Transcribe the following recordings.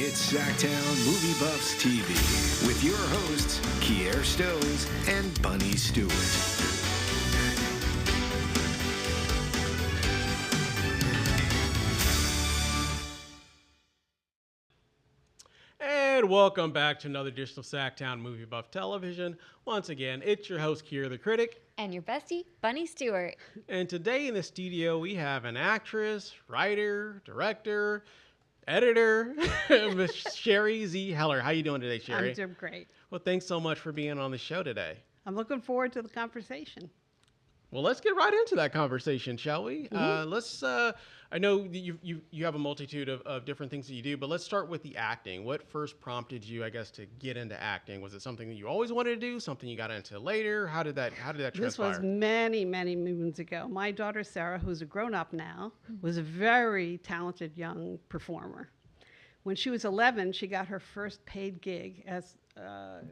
It's SacTown Movie Buffs TV with your hosts, Kier Stows and Bunny Stewart. And welcome back to another edition of SacTown Movie Buff Television. Once again, it's your host, Kier the Critic. And your bestie, Bunny Stewart. And today in the studio, we have an actress, writer, director, editor, Miss Sherri Z. Heller. How you doing today, Sherri? I'm doing great. Well, thanks so much for being on the show today. I'm looking forward to the conversation. Well, let's get right into that conversation, shall we? I know you have a multitude of different things that you do, but let's start with the acting. What first prompted you, I guess, to get into acting? Was it something that you always wanted to do, something you got into later? How did that transpire? This was many, many moons ago. My daughter, Sarah, who's a grown-up now, was a very talented young performer. When she was 11, she got her first paid gig as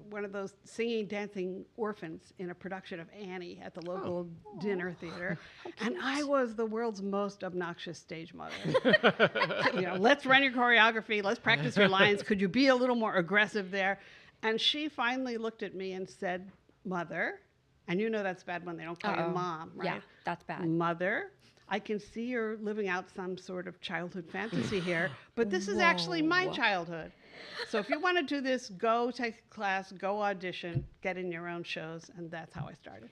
one of those singing, dancing orphans in a production of Annie at the local dinner theater. And I was the world's most obnoxious stage mother. Let's run your choreography. Let's practice your lines. Could you be a little more aggressive there? And she finally looked at me and said, "Mother," and you know that's bad when they don't call you mom, right? Yeah, that's bad. "Mother, I can see you're living out some sort of childhood fantasy here, but this is actually my childhood. So if you want to do this, go take a class, go audition, get in your own shows," and that's how I started.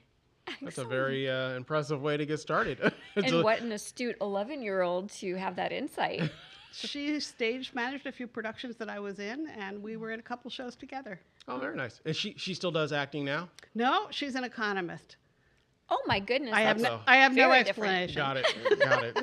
That's a very impressive way to get started. And what an astute 11-year-old to have that insight. She stage managed a few productions that I was in, and we were in a couple shows together. Oh, very nice. And she still does acting now? No, she's an economist. Oh my goodness. I have no explanation. Got it.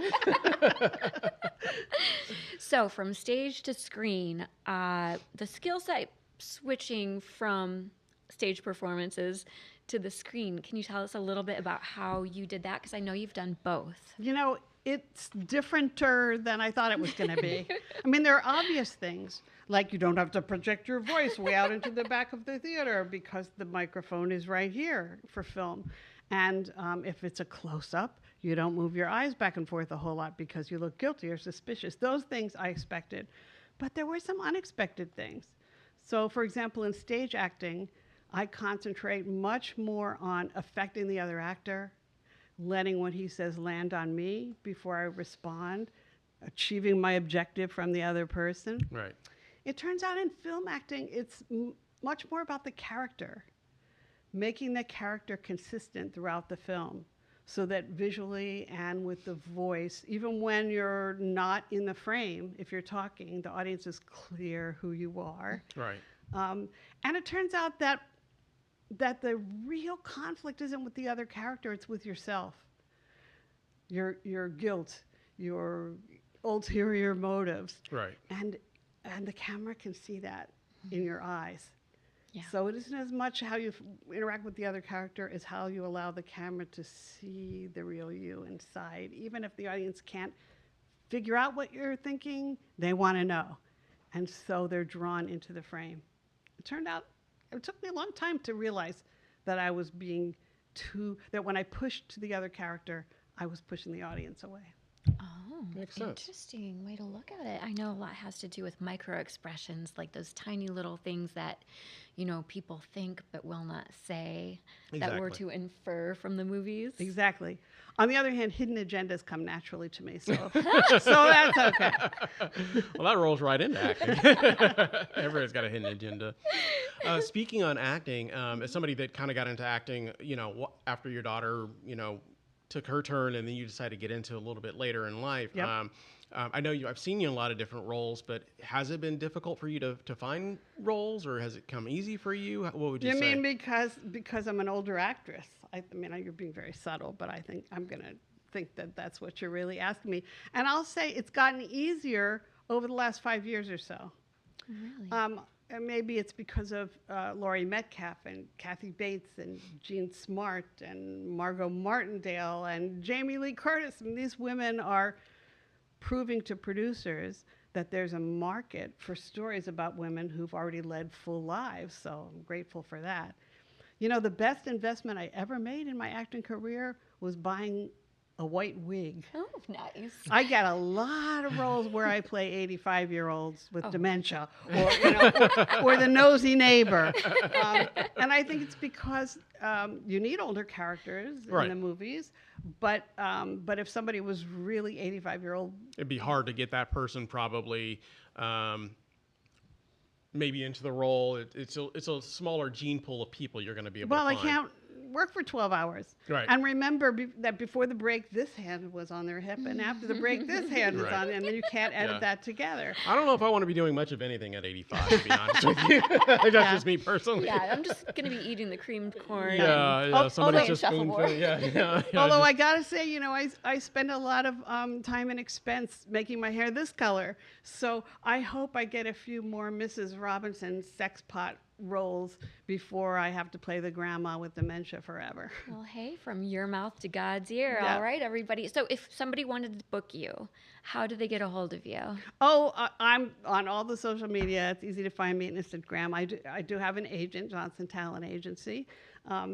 So from stage to screen, the skill set switching from stage performances to the screen, can you tell us a little bit about how you did that? Because I know you've done both. You know, it's differenter than I thought it was going to be. I mean, there are obvious things, like you don't have to project your voice way out into the back of the theater because the microphone is right here for film. And if it's a close-up, you don't move your eyes back and forth a whole lot because you look guilty or suspicious. Those things I expected. But there were some unexpected things. So, for example, in stage acting, I concentrate much more on affecting the other actor, letting what he says land on me before I respond, achieving my objective from the other person. Right. It turns out in film acting, it's much more about the character, making the character consistent throughout the film so that visually and with the voice, even when you're not in the frame, if you're talking, the audience is clear who you are. Right. And it turns out that the real conflict isn't with the other character, it's with yourself. Your guilt, your ulterior motives. Right. And the camera can see that in your eyes. Yeah. So it isn't as much how you interact with the other character as how you allow the camera to see the real you inside. Even if the audience can't figure out what you're thinking, they want to know. And so they're drawn into the frame. It turned out, it took me a long time to realize that I was that when I pushed to the other character, I was pushing the audience away. Oh, Makes sense. Interesting way to look at it. I know a lot has to do with micro expressions, like those tiny little things that, people think but will not say, that were to infer from the movies. Exactly. On the other hand, hidden agendas come naturally to me, so that's okay. Well, that rolls right into acting. Everybody's got a hidden agenda. Speaking on acting, as somebody that kind of got into acting, after your daughter, took her turn and then you decided to get into a little bit later in life. Yep. I know I've seen you in a lot of different roles, but has it been difficult for you to find roles, or has it come easy for you? What would you say? You mean because I'm an older actress? I mean, you're being very subtle, but I think I'm going to think that that's what you're really asking me. And I'll say it's gotten easier over the last 5 years or so. Really? And maybe it's because of Laurie Metcalf and Kathy Bates and Jean Smart and Margot Martindale and Jamie Lee Curtis. I mean, these women are proving to producers that there's a market for stories about women who've already led full lives, so I'm grateful for that. The best investment I ever made in my acting career was buying a white wig. Oh, nice. I get a lot of roles where I play 85-year-olds with Oh. dementia, or the nosy neighbor. And I think it's because you need older characters Right. in the movies, but if somebody was really 85-year-old, It'd be hard to get that person probably maybe into the role. It's a smaller gene pool of people you're going to be able well, to I find. can't work for 12 hours. Right. And remember that before the break, this hand was on their hip, and after the break, this hand is Right. on, and then you can't edit Yeah. that together. I don't know if I want to be doing much of anything at 85, to be honest with you. That's just me personally. Yeah, I'm just going to be eating the creamed corn. Yeah, somebody's playing just shuffleboard. spoon-fed. Yeah. Although just- I gotta say, I spend a lot of time and expense making my hair this color, so I hope I get a few more Mrs. Robinson sex pot roles before I have to play the grandma with dementia forever. Well, hey, from your mouth to God's ear. Yeah. All right, everybody. So if somebody wanted to book you, how do they get a hold of you? Oh, I'm on all the social media. It's easy to find me on Instagram. I do have an agent, Johnson Talent Agency,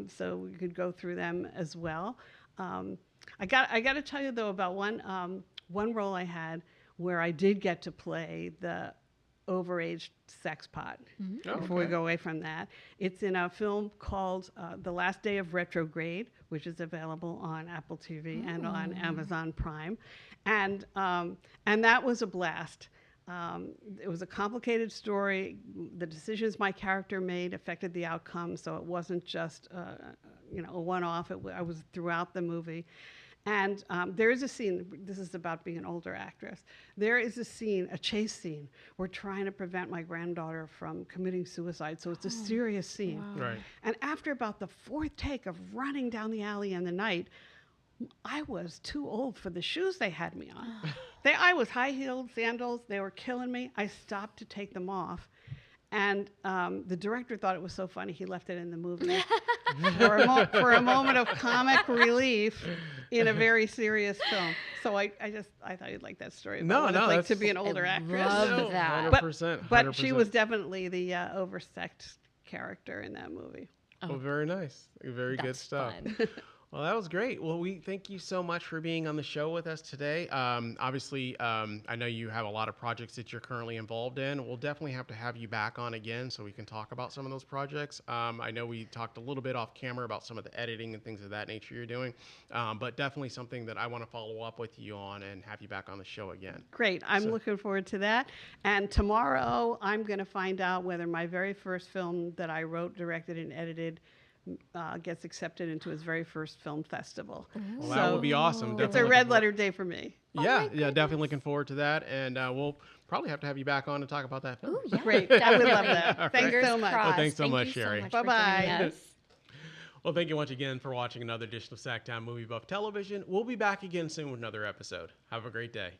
so you could go through them as well. I got to tell you though about one role I had where I did get to play the overaged sex pot. Oh, Before we okay. go away from that, it's in a film called The Last Day of Retrograde, which is available on Apple TV and on Amazon Prime, and that was a blast. It was a complicated story. The decisions my character made affected the outcome, so it wasn't just a one-off. I was throughout the movie. And there is a scene, this is about being an older actress. There is a scene, a chase scene. We're trying to prevent my granddaughter from committing suicide. So it's a serious scene. Wow. Right. And after about the fourth take of running down the alley in the night, I was too old for the shoes they had me on. I was high-heeled sandals. They were killing me. I stopped to take them off. And the director thought it was so funny, he left it in the movie for a moment of comic relief in a very serious film. So I thought you'd like that story. About what it's like to be an older actress. love that. 100%. But she 100%. was definitely the oversexed character in that movie. Well, very nice. Very good That's stuff. fun. Well, that was great. Well, we thank you so much for being on the show with us today. Obviously, I know you have a lot of projects that you're currently involved in. We'll definitely have to have you back on again so we can talk about some of those projects. I know we talked a little bit off camera about some of the editing and things of that nature you're doing, but definitely something that I want to follow up with you on and have you back on the show again. Great. I'm looking forward to that. And tomorrow, I'm going to find out whether my very first film that I wrote, directed, and edited gets accepted into his very first film festival. Well, that would be awesome. It's Definitely a looking red forward- letter day for me. Yeah, definitely looking forward to that. And we'll probably have to have you back on to talk about that film. Ooh, yeah. Great. I would love Definitely. that. Thanks Fingers so much. crossed. Well, thanks so Thank much, you Sherri. So much for Bye-bye. joining us. Well, thank you once again for watching another edition of SacTown Movie Buff Television. We'll be back again soon with another episode. Have a great day.